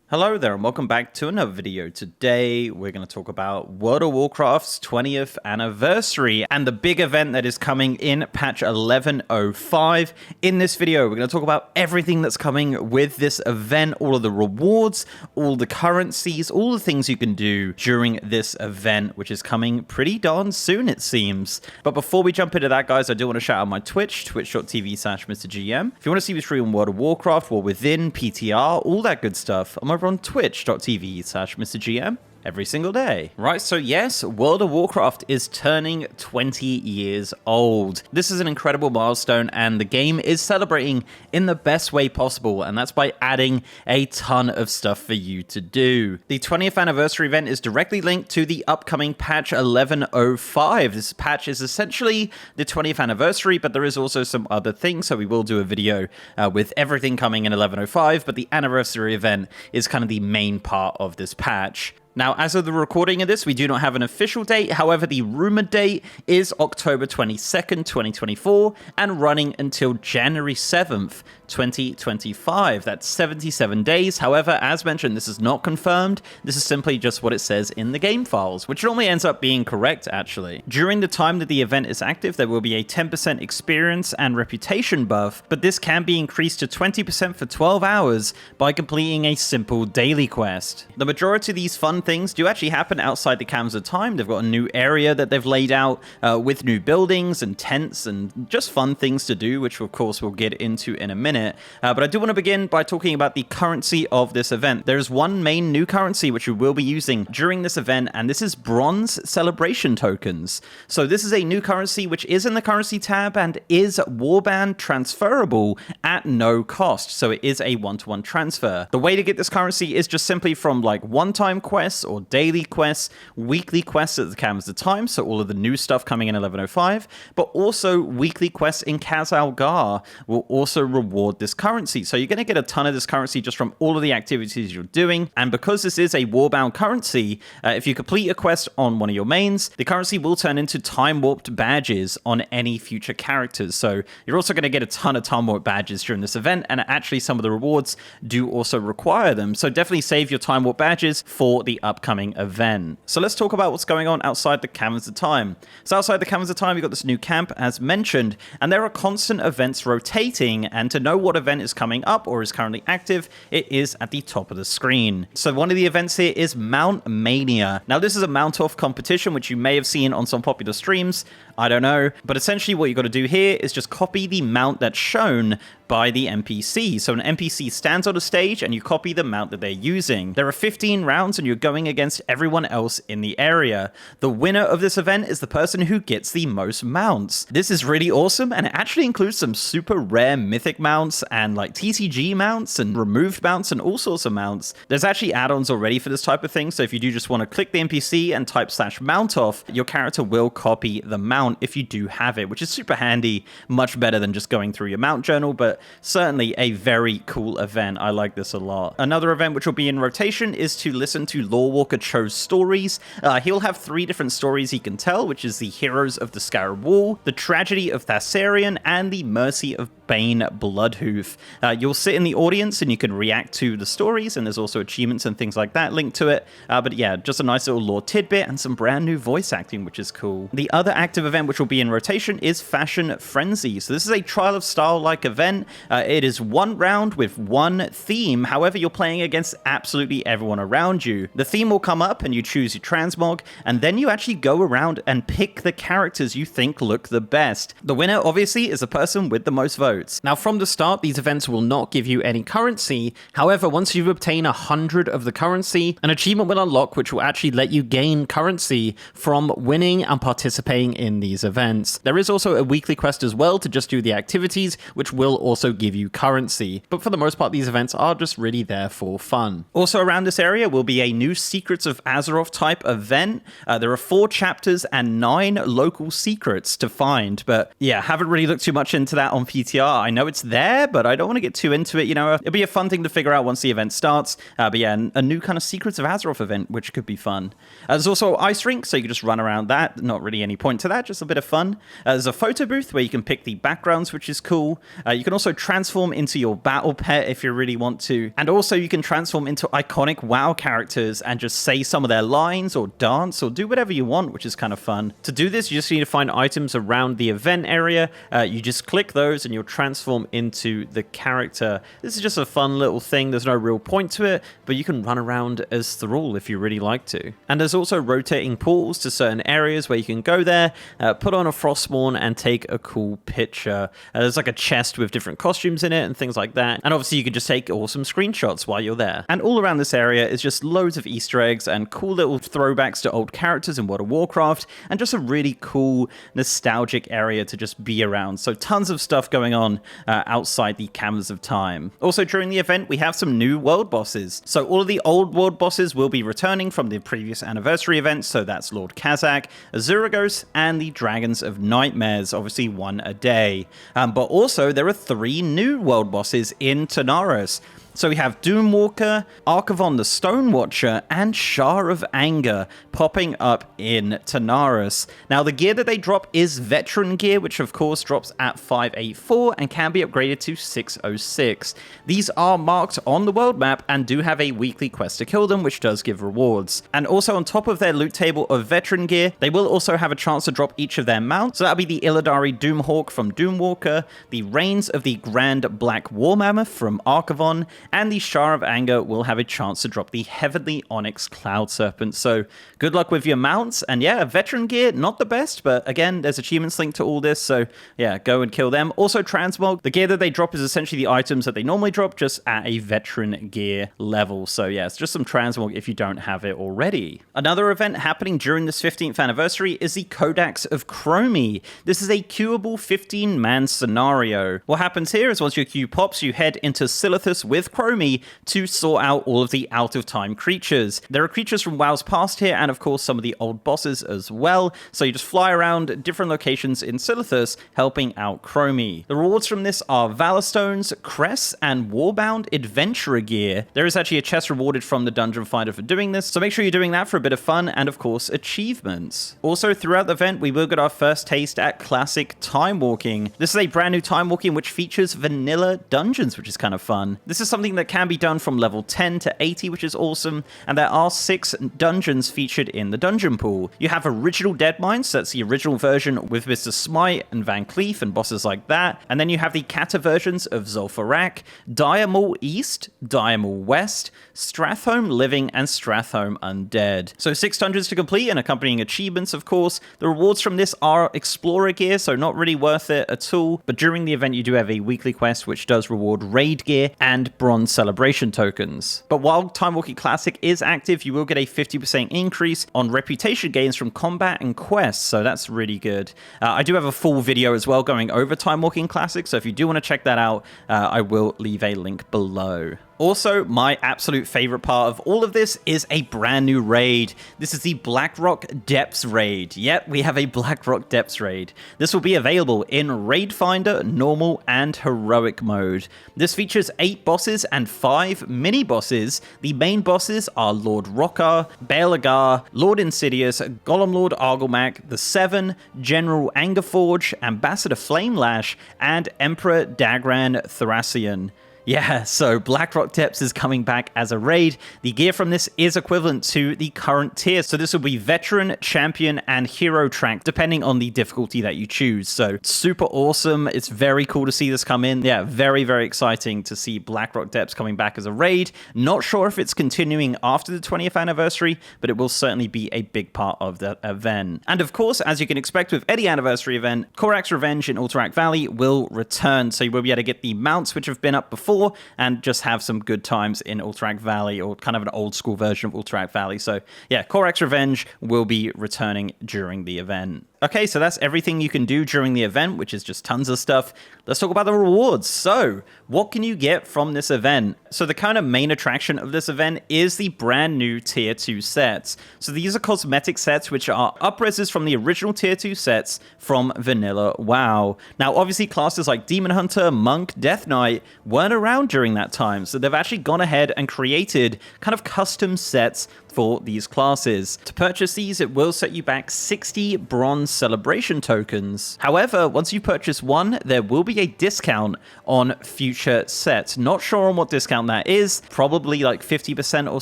Hello there and welcome back to another video. Today we're going to talk about World of Warcraft's 20th anniversary and the big event that is coming in patch 11.05. In this video we're going to talk about everything that's coming with this event, all of the rewards, all the currencies, all the things you can do during this event, which is coming pretty darn soon it seems. But before we jump into that, guys, I do want to shout out my Twitch, twitch.tv/MrGM. If you want to see me stream World of Warcraft, War Within, PTR, all that good stuff, I'm over on twitch.tv/MrGM every single day. Right, so yes, World of Warcraft is turning 20 years old. This is an incredible milestone and the game is celebrating in the best way possible, and that's by adding a ton of stuff for you to do. The 20th anniversary event is directly linked to the upcoming patch 11.05. This patch is essentially the 20th anniversary, but there is also some other things, so we will do a video with everything coming in 11.05, but the anniversary event is kind of the main part of this patch. Now, as of the recording of this, we do not have an official date. However, the rumored date is October 22nd, 2024, and running until January 7th, 2025. That's 77 days. However, as mentioned, this is not confirmed. This is simply just what it says in the game files, which normally ends up being correct, actually. During the time that the event is active, there will be a 10% experience and reputation buff, but this can be increased to 20% for 12 hours by completing a simple daily quest. The majority of these fun things do actually happen outside the Caverns of Time. They've got a new area that they've laid out with new buildings and tents and just fun things to do, which of course we'll get into in a minute. But I do want to begin by talking about the currency of this event. There's one main new currency which we will be using during this event, and this is bronze celebration tokens. So this is a new currency which is in the currency tab and is warband transferable at no cost. So it is a one-to-one transfer. The way to get this currency is just simply from like one-time quests or daily quests, weekly quests at the Caverns of Time, so all of the new stuff coming in 11.05, but also weekly quests in Khazalgar will also reward this currency. So you're going to get a ton of this currency just from all of the activities you're doing, and because this is a warbound currency, if you complete a quest on one of your mains, the currency will turn into time-warped badges on any future characters. So you're also going to get a ton of time-warped badges during this event, and actually some of the rewards do also require them. So definitely save your time-warped badges for the upcoming event. So let's talk about what's going on outside the Caverns of Time. So outside the Caverns of Time, we've got this new camp, as mentioned, and there are constant events rotating, and to know what event is coming up or is currently active, it is at the top of the screen. So one of the events here is Mount Mania. Now this is a mount-off competition, which you may have seen on some popular streams, I don't know, but essentially what you got to do here is just copy the mount that's shown by the NPC. So an NPC stands on a stage and you copy the mount that they're using. There are 15 rounds and you're going against everyone else in the area. The winner of this event is the person who gets the most mounts. This is really awesome, and it actually includes some super rare mythic mounts and like TCG mounts and removed mounts and all sorts of mounts. There's actually add-ons already for this type of thing, so if you do just want to click the NPC and type /mount off, your character will copy the mount if you do have it, which is super handy, much better than just going through your mount journal, but certainly a very cool event. I like this a lot. Another event which will be in rotation is to listen to Lorewalker Cho's stories. He'll have 3 different stories he can tell, which is the Heroes of the Scarab Wall, the Tragedy of Thasarian, and the Mercy of Bane Bloodhoof. You'll sit in the audience and you can react to the stories, and there's also achievements and things like that linked to it. But yeah, just a nice little lore tidbit and some brand new voice acting, which is cool. The other active event which will be in rotation is Fashion Frenzy. So this is a Trial of Style-like event. It is one round with one theme. However, you're playing against absolutely everyone around you. The theme will come up and you choose your transmog, and then you actually go around and pick the characters you think look the best. The winner, obviously, is the person with the most votes. Now, from the start, these events will not give you any currency. However, once you obtain 100 of the currency, an achievement will unlock which will actually let you gain currency from winning and participating in these events. There is also a weekly quest as well to just do the activities, which will also give you currency. But for the most part, these events are just really there for fun. Also around this area will be a new Secrets of Azeroth type event. There are 4 chapters and 9 local secrets to find, but yeah, haven't really looked too much into that on PTR. I know it's there, rare, but I don't want to get too into it. You know, it'll be a fun thing to figure out once the event starts. But yeah, a new kind of Secrets of Azeroth event, which could be fun. There's also an ice rink, so you can just run around that. Not really any point to that, just a bit of fun. There's a photo booth where you can pick the backgrounds, which is cool. You can also transform into your battle pet if you really want to. And also you can transform into iconic WoW characters and just say some of their lines or dance or do whatever you want, which is kind of fun. To do this, you just need to find items around the event area. You just click those and you'll transform into the character. This is just a fun little thing. There's no real point to it, but you can run around as Thrall if you really like to. And there's also rotating portals to certain areas where you can go there, put on a Frostmourne and take a cool picture. There's like a chest with different costumes in it and things like that. And obviously you can just take awesome screenshots while you're there. And all around this area is just loads of Easter eggs and cool little throwbacks to old characters in World of Warcraft, and just a really cool nostalgic area to just be around. So tons of stuff going on outside the Caverns of Time. Also during the event, we have some new world bosses. So all of the old world bosses will be returning from the previous anniversary event. So that's Lord Kazakh, Azuragos, and the Dragons of Nightmares, obviously one a day. But also there are 3 new world bosses in Tanaris. So we have Doomwalker, Archivon the Stonewatcher, and Shah of Anger popping up in Tanaris. Now the gear that they drop is Veteran gear, which of course drops at 584 and can be upgraded to 606. These are marked on the world map and do have a weekly quest to kill them, which does give rewards. And also on top of their loot table of Veteran gear, they will also have a chance to drop each of their mounts. So that'll be the Illidari Doomhawk from Doomwalker, the Reins of the Grand Black War Mammoth from Archivon, and the Shah of Anger will have a chance to drop the Heavenly Onyx Cloud Serpent. So good luck with your mounts. And yeah, Veteran gear, not the best, but again, there's achievements linked to all this. So yeah, go and kill them. Also Transmog, the gear that they drop is essentially the items that they normally drop, just at a Veteran gear level. So yeah, it's just some Transmog if you don't have it already. Another event happening during this 15th anniversary is the Codex of Chromie. This is a queuable 15-man scenario. What happens here is once your queue pops, you head into Silithus with Chromie to sort out all of the out-of-time creatures. There are creatures from WoW's past here, and of course some of the old bosses as well, so you just fly around different locations in Silithus helping out Chromie. The rewards from this are Valor Stones, Crests, and Warbound Adventurer gear. There is actually a chest rewarded from the Dungeon Finder for doing this, so make sure you're doing that for a bit of fun, and of course achievements. Also throughout the event, we will get our first taste at Classic Timewalking. This is a brand new Timewalking which features vanilla dungeons, which is kind of fun. This is something that can be done from level 10 to 80, which is awesome, and there are 6 dungeons featured in the dungeon pool. You have Original Deadmines, so that's the original version with Mr. Smite and Van Cleef and bosses like that, and then you have the Kata versions of Zul'Farrak, Dire Maul East, Dire Maul West, Strathhome Living, and Strathhome Undead. So 6 dungeons to complete and accompanying achievements, of course. The rewards from this are Explorer gear, so not really worth it at all, but during the event you do have a weekly quest which does reward raid gear and bronze celebration tokens. But while Timewalking Classic is active, you will get a 50% increase on reputation gains from combat and quests, so that's really good. I do have a full video as well going over Timewalking Classic, so if you do want to check that out, I will leave a link below. Also, my absolute favorite part of all of this is a brand new raid. This is the Blackrock Depths raid. Yep, we have a Blackrock Depths raid. This will be available in Raid Finder, Normal, and Heroic mode. This features 8 bosses and 5 mini-bosses. The main bosses are Lord Rokkar, Baelagar, Lord Insidious, Golem Lord Argylmak, the Seven, General Angerforge, Ambassador Flamelash, and Emperor Dagran Thracian. Yeah, so Blackrock Depths is coming back as a raid. The gear from this is equivalent to the current tier, so this will be Veteran, Champion, and Hero track, depending on the difficulty that you choose. So super awesome. It's very cool to see this come in. Yeah, very, very exciting to see Blackrock Depths coming back as a raid. Not sure if it's continuing after the 20th anniversary, but it will certainly be a big part of that event. And of course, as you can expect with any anniversary event, Korrak's Revenge in Alterac Valley will return, so you will be able to get the mounts which have been up before, and just have some good times in Alterac Valley, or kind of an old school version of Alterac Valley. So yeah, Korrak's Revenge will be returning during the event. Okay, so that's everything you can do during the event, which is just tons of stuff. Let's talk about the rewards. So, what can you get from this event? So the kind of main attraction of this event is the brand new Tier 2 sets. So these are cosmetic sets which are upreses from the original Tier 2 sets from Vanilla WoW. Now, obviously, classes like Demon Hunter, Monk, Death Knight weren't around during that time, so they've actually gone ahead and created kind of custom sets for these classes. To purchase these, it will set you back 60 bronze celebration tokens. However, once you purchase one, there will be a discount on future sets. Not sure on what discount that is, probably like 50% or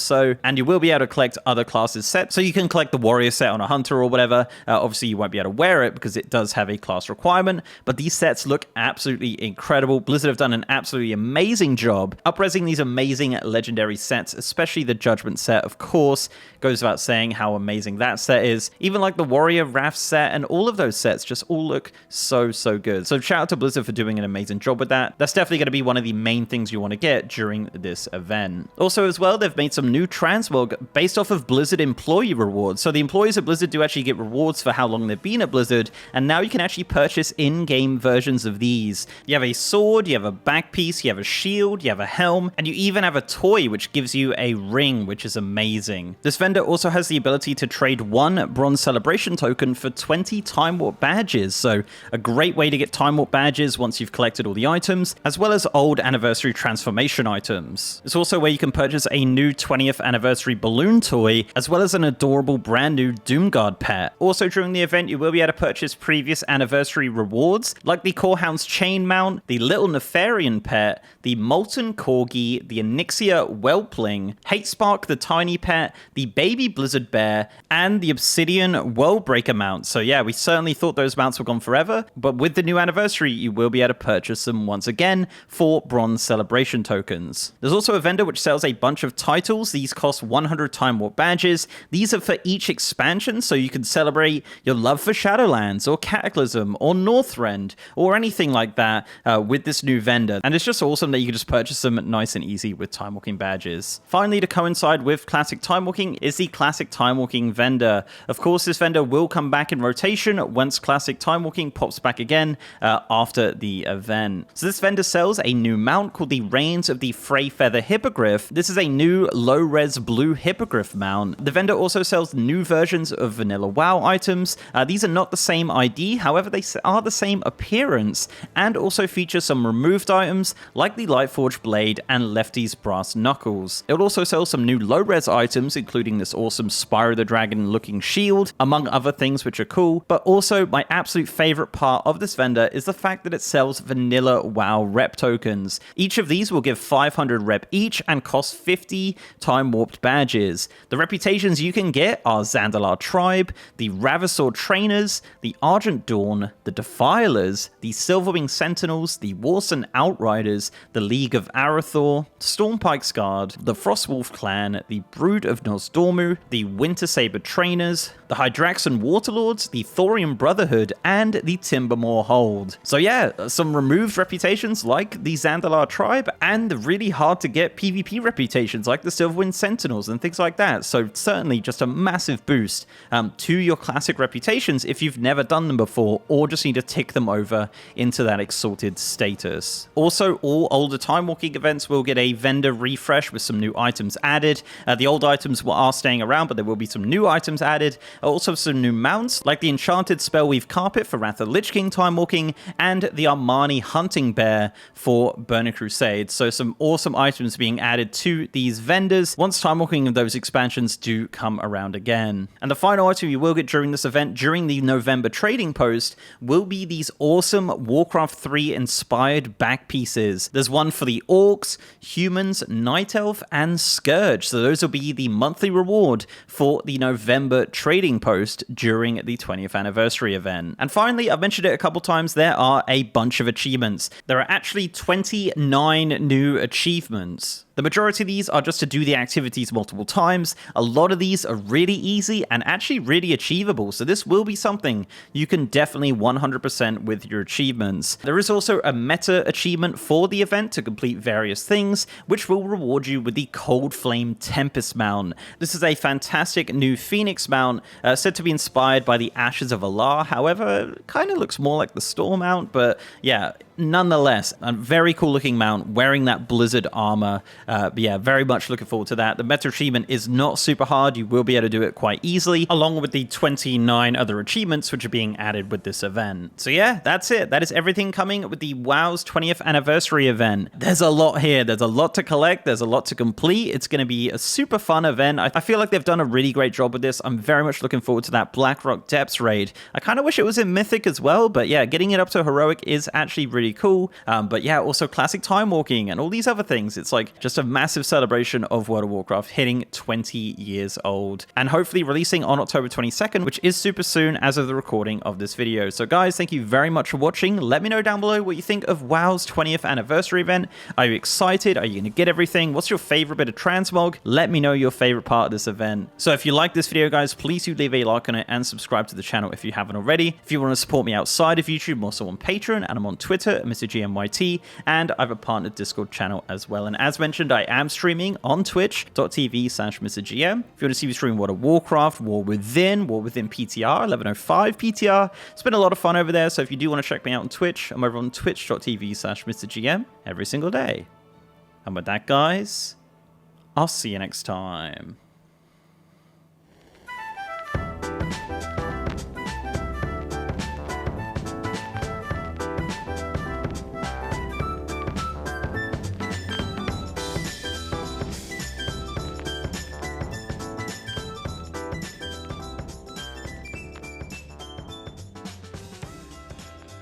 so, and you will be able to collect other classes sets. So you can collect the warrior set on a hunter or whatever. Obviously, you won't be able to wear it because it does have a class requirement, but these sets look absolutely incredible. Blizzard have done an absolutely amazing job upresing these amazing legendary sets, especially the Judgment set, of course. Goes without saying how amazing that set is. Even like the Warrior Wrath set and all of those sets just all look so good. So shout out to Blizzard for doing an amazing job with that. That's definitely going to be one of the main things you want to get during this event. Also as well, they've made some new transmog based off of Blizzard employee rewards. So the employees of Blizzard do actually get rewards for how long they've been at Blizzard, and now you can actually purchase in-game versions of these. You have a sword, you have a back piece, you have a shield, you have a helm, and you even have a toy which gives you a ring, which is amazing. This vendor also has the ability to trade 1 bronze celebration token for 20 Time Warp badges, so a great way to get Time Warp badges once you've collected all the items, as well as old anniversary transformation items. It's also where you can purchase a new 20th anniversary balloon toy, as well as an adorable brand new Doomguard pet. Also during the event, you will be able to purchase previous anniversary rewards, like the Corehound's chain mount, the Little Nefarian pet, the Molten Corgi, the Onyxia Whelpling, Hatespark the tiny pet, the Baby Blizzard Bear, and the Obsidian Worldbreaker mount. So yeah, we certainly thought those mounts were gone forever, but with the new anniversary, you will be able to purchase them once again for bronze celebration tokens. There's also a vendor which sells a bunch of titles. These cost 100 Time Warp badges. These are for each expansion, so you can celebrate your love for Shadowlands or Cataclysm or Northrend or anything like that with this new vendor. And it's just awesome that you can just purchase them nice and easy with Timewalking badges. Finally, to coincide with Classic Timewalking is the Classic Timewalking vendor. Of course, this vendor will come back in rotation once Classic Timewalking pops back again after the event. So this vendor sells a new mount called the Reigns of the Frey Feather Hippogriff. This is a new low-res blue hippogriff mount. The vendor also sells new versions of Vanilla WoW items. These are not the same ID, however, they are the same appearance, and also feature some removed items like the Lightforged Blade and Lefty's Brass Knuckles. It will also sell some new low-res items, including this awesome Spyro the Dragon looking shield, among other things which are cool. But also, my absolute favorite part of this vendor is the fact that it sells Vanilla WoW rep tokens. Each of these will give 500 rep each and cost 50 Time Warped badges. The reputations you can get are Zandalar Tribe, the Ravasor Trainers, the Argent Dawn, the Defilers, the Silverwing Sentinels, the Warson Outriders, the League of Arathor, Stormpike's Guard, the Frostwolf Clan, the Brood of Nosdormu, the Winter Saber Trainers, the Hydraxan Waterlords, the Thorium Brotherhood, and the Timbermore Hold. So yeah, some removed reputations like the Zandalar Tribe, and the really hard to get PvP reputations like the Silverwind Sentinels and things like that. So certainly just a massive boost to your classic reputations if you've never done them before, or just need to tick them over into that exalted status. Also, all older Timewalking events will get a vendor refresh with some new items added. The old items are staying around, but there will be some new items added. Also some new mounts, like the Enchanted Spellweave Carpet for Wrath of Lich King Timewalking, and the Armani Hunting Bear for Burning Crusade. So some awesome items being added to these vendors once Timewalking of those expansions do come around again. And the final item you will get during this event, during the November trading post, will be these awesome Warcraft 3 inspired back pieces. There's one for the Orcs, Humans, Night Elf, and Scourge. So those will be the monthly reward for the November trading post during the 20th anniversary event. And finally, I've mentioned it a couple times, there are a bunch of achievements. There are actually 29 new achievements. The majority of these are just to do the activities multiple times. A lot of these are really easy and actually really achievable, so this will be something you can definitely 100% with your achievements. There is also a meta achievement for the event to complete various things, which will reward you with the Cold Flame Tempest mount. mount. This is a fantastic new Phoenix mount, said to be inspired by the Ashes of Allah. However, it kind of looks more like the Storm mount, but yeah, nonetheless, a very cool looking mount wearing that Blizzard armor. Yeah, very much looking forward to that. The meta achievement is not super hard. You will be able to do it quite easily, along with the 29 other achievements which are being added with this event. So yeah, that's it. That is everything coming with the WoW's 20th anniversary event. There's a lot here. There's a lot to collect. There's a lot to complete. It's going to be a super fun event. I feel like they've done a really great job with this. I'm very much looking forward to that Blackrock Depths raid. I kind of wish it was in Mythic as well, but yeah, getting it up to Heroic is actually really cool. But yeah, also classic time walking and all these other things. It's like just a massive celebration of World of Warcraft hitting 20 years old and hopefully releasing on October 22nd, which is super soon as of the recording of this video. So guys, thank you very much for watching. Let me know down below what you think of WoW's 20th anniversary event. Are you excited? Are you going to get everything? What's your favorite bit of transmog? Let me know your favorite part of this event. So if you like this video, guys, please do leave a like on it and subscribe to the channel if you haven't already. If you want to support me outside of YouTube, I'm also on Patreon and I'm on Twitter at MrGMYT, and I have a partner Discord channel as well. And as mentioned, I am streaming on twitch.tv/MrGM. If you want to see me stream World of Warcraft, War Within PTR, 1105 PTR. It's been a lot of fun over there, so if you do want to check me out on Twitch, I'm over on twitch.tv/MrGM every single day. And with that, guys, I'll see you next time.